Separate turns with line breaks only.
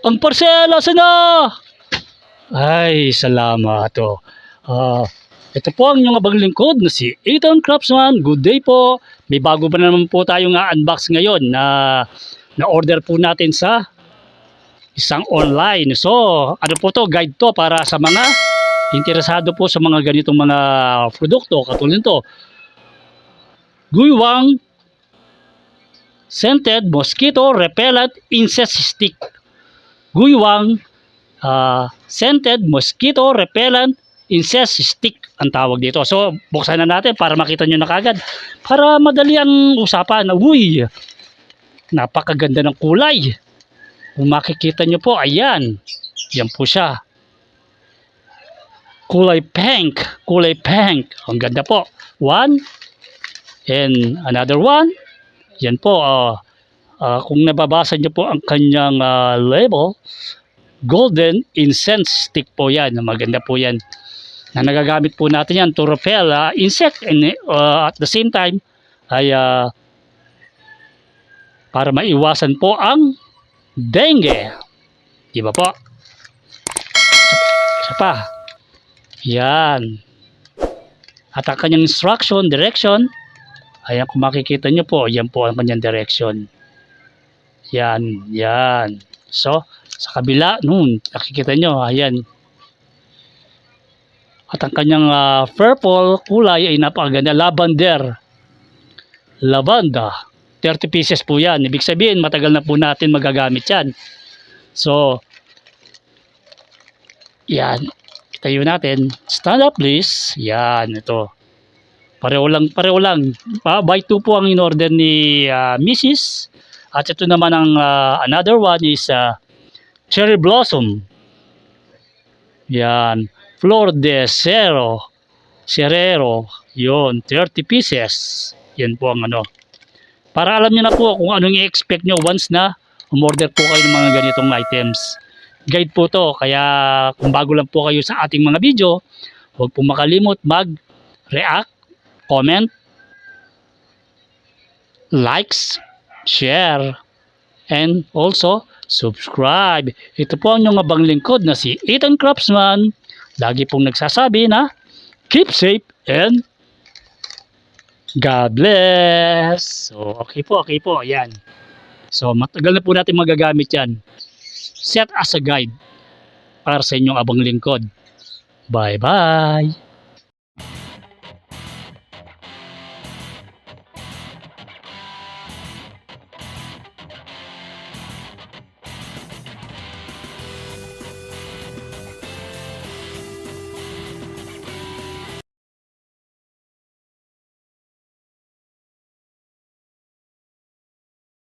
Ang parcela na! Ay, salamat. Ito po ang inyong abang lingkod na si Ethan Craftsman. Good day po. May bago pa naman po tayong unbox ngayon na order po natin sa isang online. So, ano po to? Guide to para sa mga interesado po sa mga ganitong mga produkto. Katulad nito, Guiwang Scented Mosquito Repellent Insect Stick. Guiwang Scented Mosquito Repellent Insect Stick ang tawag dito. So, buksan na natin para makita nyo na kagad. Para madali ang usapan. Uy, napakaganda ng kulay. Kung makikita nyo po, ayan. Yan po siya. Kulay pink. Kulay pink. Ang ganda po. One. And another one. Yan po. Kung nababasa nyo po ang kanyang label, Golden Incense Stick po yan. Maganda po yan. Na nagagamit po natin yan to repel insect. And at the same time, ay para maiwasan po ang dengue. Diba po? Isa pa. Yan. At ang kanyang instruction, direction, ayan kung makikita nyo po, yan po ang kanyang direction. Yan, yan. So, sa kabila, nakikita nyo, ayan. At ang kanyang purple kulay ay napakaganda, lavender. Lavanda. 30 pieces po yan. Ibig sabihin, matagal na po natin magagamit yan. So, yan. Itayo natin. Stand up please. Yan, ito. Pareho lang, pareho lang. By 2 po ang in-order ni Mrs. At ito naman ang another one is Cherry Blossom. Yan. Flor de Cerero. Yun, 30 pieces. Yan po ang ano. Para alam niyo na po kung anong i-expect nyo once na umorder po kayo ng mga ganitong items. Guide po to, kaya kung bago lang po kayo sa ating mga video, huwag po makalimot mag-react, comment, likes, share, and also subscribe. Ito po ang inyong abang lingkod na si Ethan Craftsman. Lagi pong nagsasabi na keep safe and God bless. So, okay po, ayan. So, matagal na po natin magagamit yan. Set as a guide para sa inyong abang lingkod. Bye-bye.